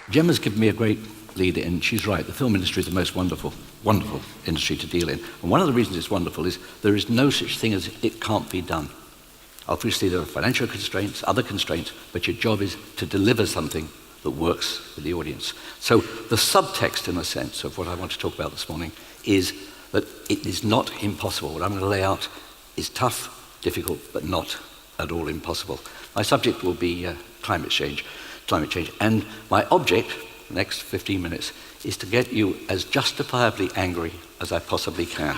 Gemma's given me a great lead in. She's right. The film industry is the most wonderful industry to deal in. And one of the reasons it's wonderful is there is no such thing as it can't be done. Obviously, there are financial constraints, other constraints, but your job is to deliver something that works with the audience. So the subtext, in a sense, of what I want to talk about this morning is that it is not impossible. What I'm going to lay out is tough, difficult, but not at all impossible. My subject will be climate change, and my object, the next 15 minutes, is to get you as justifiably angry as I possibly can.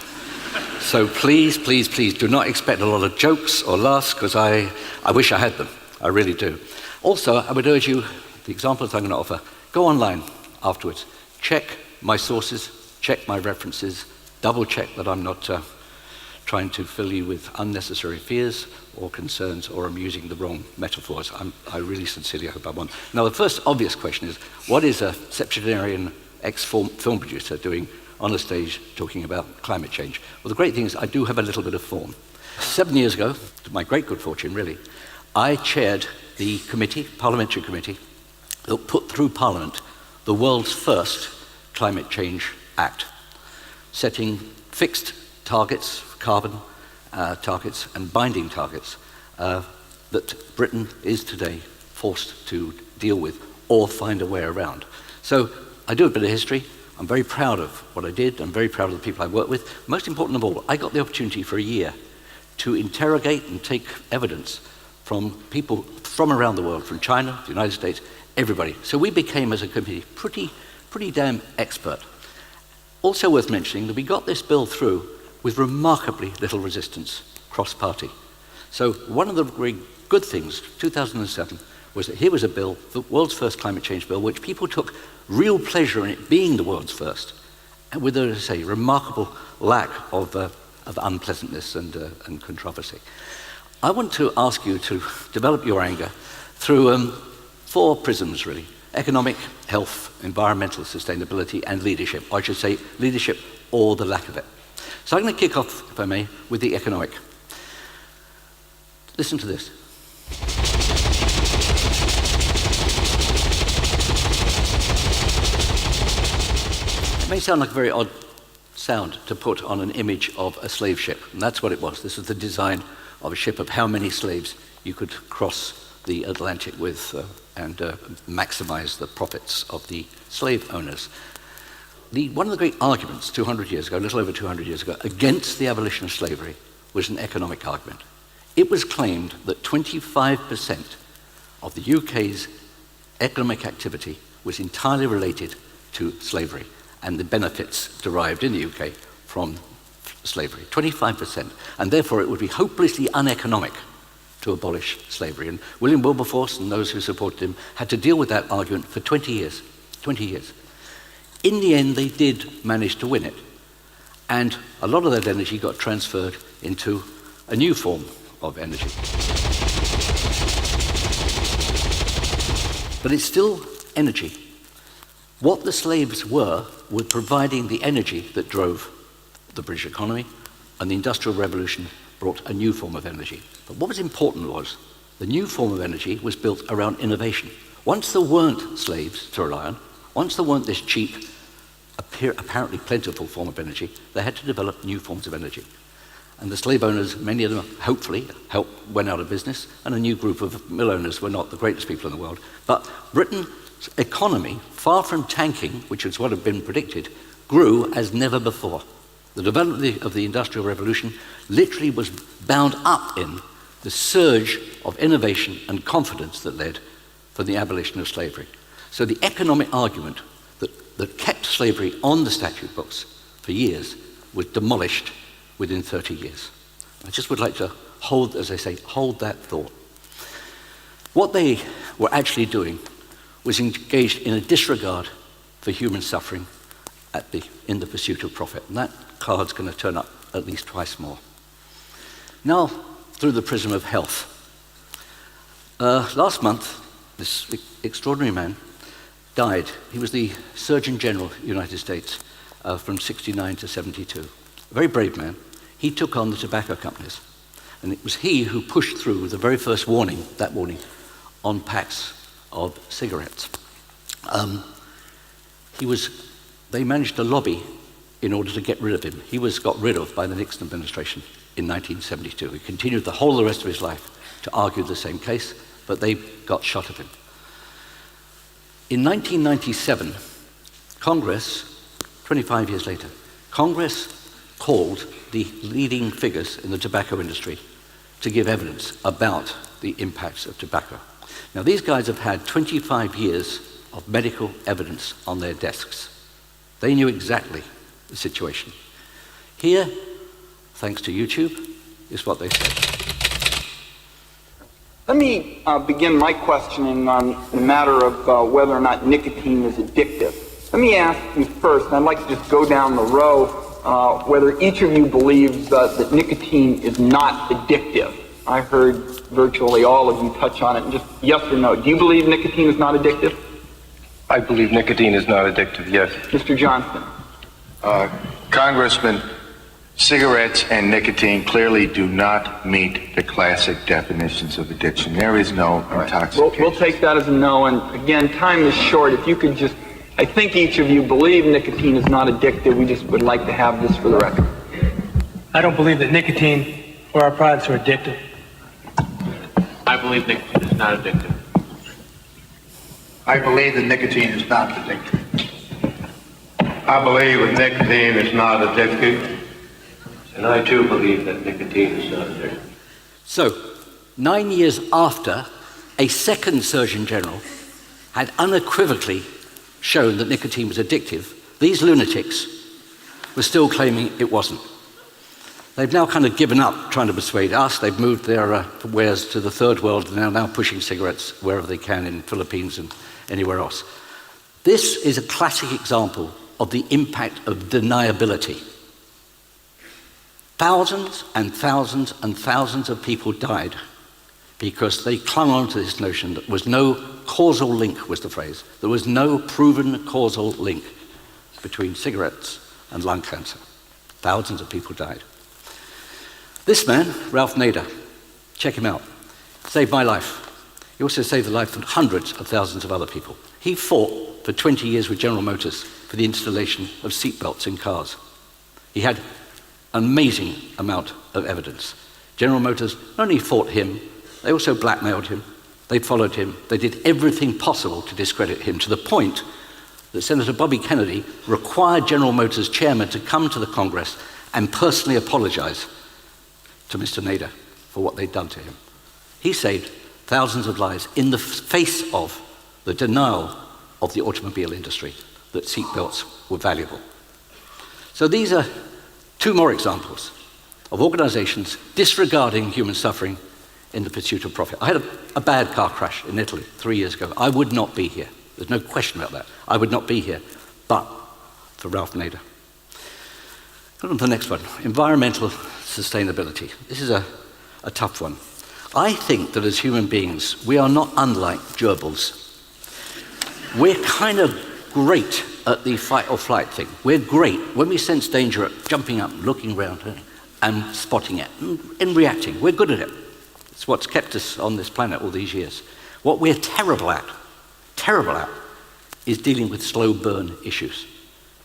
So please, please, please do not expect a lot of jokes or laughs, because I wish I had them. I really do. Also, I would urge you, the examples I'm going to offer, go online afterwards. Check my sources, check my references, double check that I'm not trying to fill you with unnecessary fears or concerns, or I'm using the wrong metaphors. I really sincerely hope I'm on. Now, the first obvious question is, what is a septuagenarian ex-film producer doing on a stage talking about climate change? Well, the great thing is I do have a little bit of form. 7 years ago, to my great good fortune, really, I chaired the committee, parliamentary committee, that put through Parliament the world's first climate change act, setting fixed targets, carbon targets and binding targets that Britain is today forced to deal with or find a way around. So I do a bit of history. I'm very proud of what I did. I'm very proud of the people I worked with. Most important of all, I got the opportunity for a year to interrogate and take evidence from people from around the world, from China, the United States, everybody. So we became, as a committee, pretty damn expert. Also worth mentioning that we got this bill through with remarkably little resistance cross-party. So one of the very good things, 2007, was that here was a bill, the world's first climate change bill, which people took real pleasure in it being the world's first, and with, as I say, remarkable lack of unpleasantness and controversy. I want to ask you to develop your anger through 4 prisms, really: economic, health, environmental sustainability, and leadership. Or I should say leadership or the lack of it. So I'm going to kick off, if I may, with the economic. Listen to this. It may sound like a very odd sound to put on an image of a slave ship, and that's what it was. This was the design of a ship of how many slaves you could cross the Atlantic with and maximize the profits of the slave owners. One of the great arguments 200 years ago, a little over 200 years ago, against the abolition of slavery was an economic argument. It was claimed that 25% of the UK's economic activity was entirely related to slavery and the benefits derived in the UK from slavery. 25%. And therefore it would be hopelessly uneconomic to abolish slavery. And William Wilberforce and those who supported him had to deal with that argument for 20 years. 20 years. In the end, they did manage to win it. And a lot of that energy got transferred into a new form of energy. But it's still energy. What the slaves were providing the energy that drove the British economy, and the Industrial Revolution brought a new form of energy. But what was important was the new form of energy was built around innovation. Once there weren't slaves to rely on, once there weren't this cheap, apparently plentiful form of energy, they had to develop new forms of energy. And the slave owners, many of them, hopefully, went out of business, and a new group of mill owners were not the greatest people in the world. But Britain's economy, far from tanking, which is what had been predicted, grew as never before. The development of the Industrial Revolution literally was bound up in the surge of innovation and confidence that led from the abolition of slavery. So the economic argument that kept slavery on the statute books for years was demolished within 30 years. I just would like to hold, as I say, hold that thought. What they were actually doing was engaged in a disregard for human suffering in the pursuit of profit. And that card's going to turn up at least twice more. Now, through the prism of health. Last month, this extraordinary man died. He was the Surgeon General of the United States from 69 to 72. A very brave man. He took on the tobacco companies. And it was he who pushed through the very first warning, that warning, on packs of cigarettes. They managed to lobby in order to get rid of him. He was got rid of by the Nixon administration in 1972. He continued the whole of the rest of his life to argue the same case, but they got shot of him. In 1997, Congress, 25 years later, Congress called the leading figures in the tobacco industry to give evidence about the impacts of tobacco. Now, these guys have had 25 years of medical evidence on their desks. They knew exactly the situation. Here, thanks to YouTube, is what they said. Let me begin my questioning on the matter of whether or not nicotine is addictive. Let me ask you first, and I'd like to just go down the row, whether each of you believes that nicotine is not addictive. I heard virtually all of you touch on it, and just yes or no. Do you believe nicotine is not addictive? I believe nicotine is not addictive, yes. Mr. Johnston. Congressman, cigarettes and nicotine clearly do not meet the classic definitions of addiction. There is no intoxication. We'll take that as a no, and again, time is short. If you could just, I think each of you believe nicotine is not addictive. We just would like to have this for the record. I don't believe that nicotine or our products are addictive. I believe nicotine is not addictive. I believe that nicotine is not addictive. I believe that nicotine is not addictive. And I too believe that nicotine is not addictive. So, 9 years after, a second Surgeon General had unequivocally shown that nicotine was addictive, these lunatics were still claiming it wasn't. They've now kind of given up trying to persuade us. They've moved their wares to the third world and are now pushing cigarettes wherever they can in the Philippines and anywhere else. This is a classic example of the impact of deniability. Thousands and thousands and thousands of people died because they clung on to this notion that there was no causal link, was the phrase. There was no proven causal link between cigarettes and lung cancer. Thousands of people died. This man, Ralph Nader, check him out, saved my life. He also saved the life of hundreds of thousands of other people. He fought for 20 years with General Motors for the installation of seatbelts in cars. He had an amazing amount of evidence. General Motors not only fought him, they also blackmailed him, they followed him, they did everything possible to discredit him, to the point that Senator Bobby Kennedy required General Motors chairman to come to the Congress and personally apologize to Mr. Nader for what they'd done to him. He saved thousands of lives in the face of the denial of the automobile industry that seatbelts were valuable. So these are two more examples of organizations disregarding human suffering in the pursuit of profit. I had a bad car crash in Italy 3 years ago. I would not be here. There's no question about that. I would not be here, but for Ralph Nader. Go on to the next one, environmental sustainability. This is a tough one. I think that as human beings, we are not unlike gerbils. We're kind of great at the fight or flight thing. We're great when we sense danger at jumping up, looking around, and spotting it, and reacting. We're good at it. It's what's kept us on this planet all these years. What we're terrible at, is dealing with slow burn issues.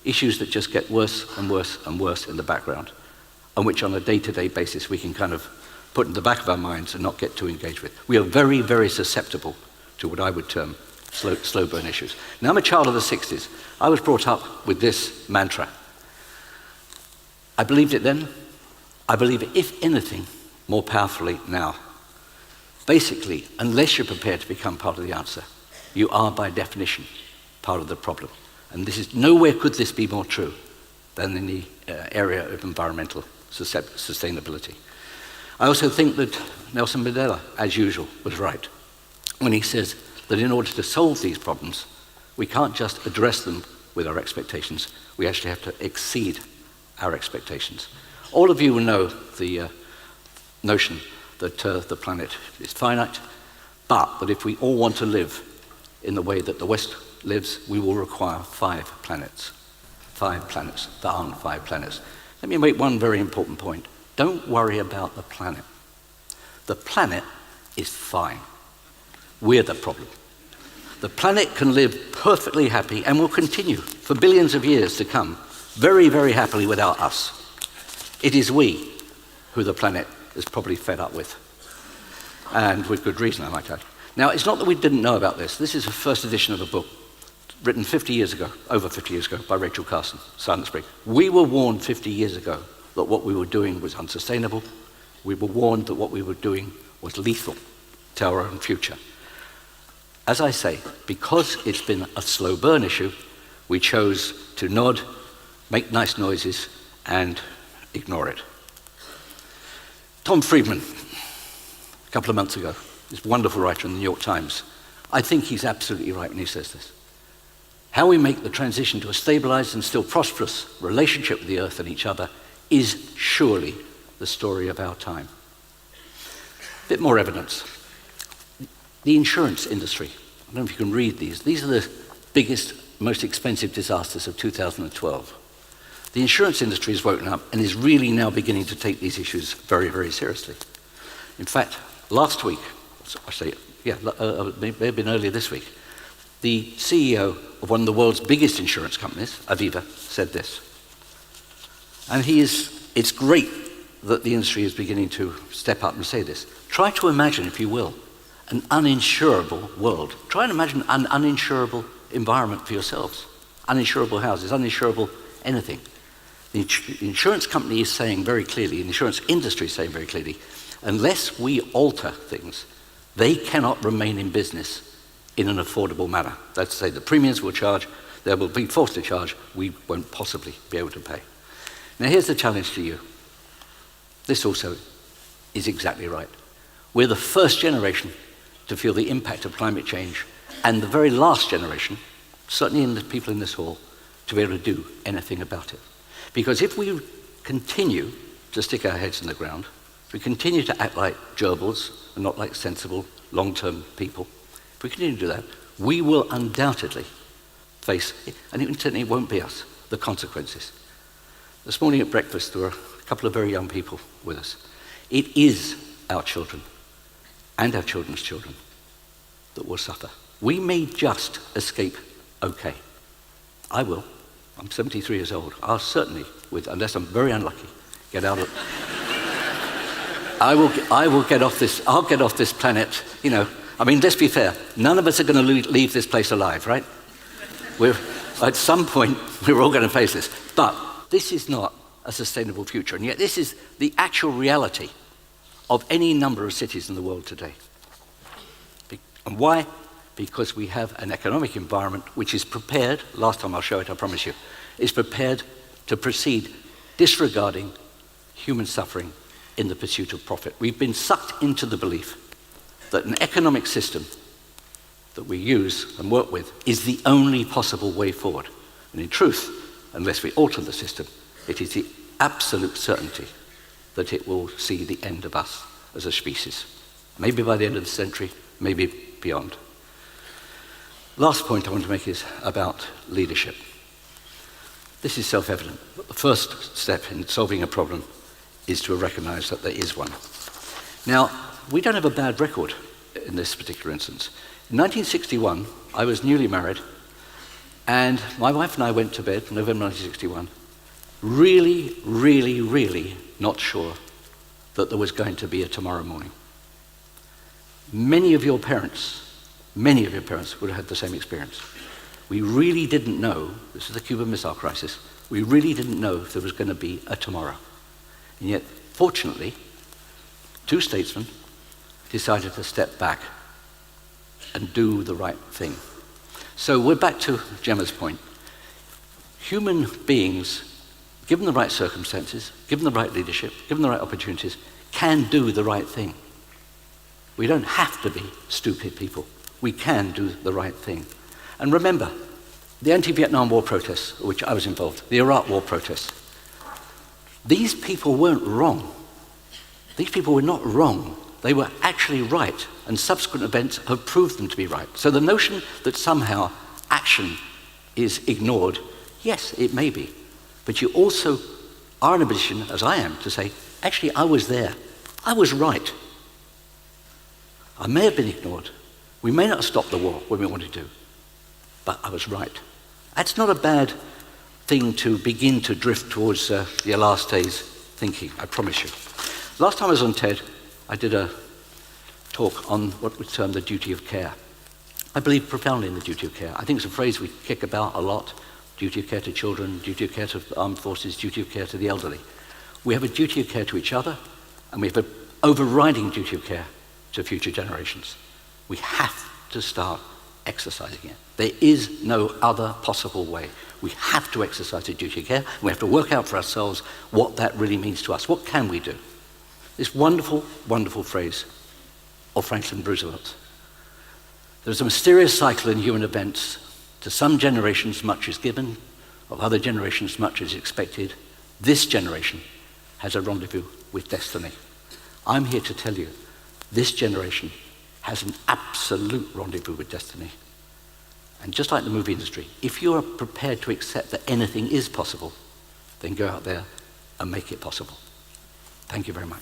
Issues that just get worse and worse and worse in the background, and which on a day-to-day basis we can kind of put in the back of our minds and not get too engaged with. We are very, very susceptible to what I would term slow burn issues. Now, I'm a child of the 60s. I was brought up with this mantra. I believed it then. I believe it, if anything, more powerfully now. Basically, unless you're prepared to become part of the answer, you are by definition part of the problem. And this is, nowhere could this be more true than in the area of environmental sustainability. I also think that Nelson Mandela, as usual, was right when he says that in order to solve these problems, we can't just address them with our expectations, we actually have to exceed our expectations. All of you will know the notion that the planet is finite, but that if we all want to live in the way that the West lives, we will require 5 planets. 5 planets. There aren't 5 planets. Let me make one very important point. Don't worry about the planet. The planet is fine. We're the problem. The planet can live perfectly happy and will continue for billions of years to come, very, very happily without us. It is we who the planet is probably fed up with. And with good reason, I might add. Now, it's not that we didn't know about this. This is the first edition of a book written 50 years ago, over 50 years ago, by Rachel Carson, Silent Spring. We were warned 50 years ago that what we were doing was unsustainable. We were warned that what we were doing was lethal to our own future. As I say, because it's been a slow burn issue, we chose to nod, make nice noises, and ignore it. Tom Friedman, a couple of months ago, this wonderful writer in the New York Times, I think he's absolutely right when he says this. How we make the transition to a stabilized and still prosperous relationship with the earth and each other is surely the story of our time. A bit more evidence. The insurance industry. I don't know if you can read these. These are the biggest, most expensive disasters of 2012. The insurance industry has woken up and is really now beginning to take these issues very, very seriously. In fact, last week, may have been earlier this week, the CEO of one of the world's biggest insurance companies, Aviva, said this. And it's great that the industry is beginning to step up and say this. Try to imagine, if you will, an uninsurable world. Try and imagine an uninsurable environment for yourselves. Uninsurable houses, uninsurable anything. The insurance company is saying very clearly, the insurance industry is saying very clearly, unless we alter things, they cannot remain in business in an affordable manner. That's to say, the premiums will charge, they will be forced to charge, we won't possibly be able to pay. Now here's the challenge to you. This also is exactly right. We're the first generation to feel the impact of climate change, and the very last generation, certainly in the people in this hall, to be able to do anything about it. Because if we continue to stick our heads in the ground, if we continue to act like gerbils and not like sensible, long-term people, if we continue to do that, we will undoubtedly face, and it won't be us, the consequences. This morning at breakfast, there were a couple of very young people with us. It is our children and our children's children that will suffer. We may just escape okay. I will. I'm 73 years old. I'll certainly, unless I'm very unlucky, get out of I will get off this, I'll get off this planet, let's be fair. None of us are going to leave this place alive, right? At some point, we're all going to face this. But this is not a sustainable future, and yet this is the actual reality of any number of cities in the world today. And why? Because we have an economic environment which is prepared, last time I'll show it, I promise you, is prepared to proceed disregarding human suffering in the pursuit of profit. We've been sucked into the belief that an economic system that we use and work with is the only possible way forward. And in truth, unless we alter the system, it is the absolute certainty that it will see the end of us as a species. Maybe by the end of the century, maybe beyond. Last point I want to make is about leadership. This is self-evident, but the first step in solving a problem is to recognize that there is one. Now, we don't have a bad record in this particular instance. In 1961, I was newly married, and my wife and I went to bed, November 1961, really, really, really not sure that there was going to be a tomorrow morning. Many of your parents would have had the same experience. We really didn't know, this is the Cuban Missile Crisis, we really didn't know if there was going to be a tomorrow. And yet, fortunately, two statesmen decided to step back and do the right thing. So we're back to Gemma's point. Human beings, given the right circumstances, given the right leadership, given the right opportunities, can do the right thing. We don't have to be stupid people. We can do the right thing. And remember, the anti-Vietnam War protests, which I was involved, the Iraq War protests, these people weren't wrong. These people were not wrong. They were actually right, and subsequent events have proved them to be right. So the notion that somehow action is ignored, yes, it may be. But you also are in a position, as I am, to say, actually, I was there. I was right. I may have been ignored, We may not have stopped the war when we wanted to, but I was right. That's not a bad thing to begin to drift towards your last days thinking, I promise you. Last time I was on TED, I did a talk on what we term the duty of care. I believe profoundly in the duty of care. I think it's a phrase we kick about a lot. Duty of care to children, duty of care to the armed forces, duty of care to the elderly. We have a duty of care to each other, and we have an overriding duty of care to future generations. We have to start exercising it. There is no other possible way. We have to exercise a duty of care. We have to work out for ourselves what that really means to us. What can we do? This wonderful, wonderful phrase of Franklin Roosevelt. There's a mysterious cycle in human events. To some generations, much is given. Of other generations, much is expected. This generation has a rendezvous with destiny. I'm here to tell you, this generation has an absolute rendezvous with destiny. And just like the movie industry, if you are prepared to accept that anything is possible, then go out there and make it possible. Thank you very much.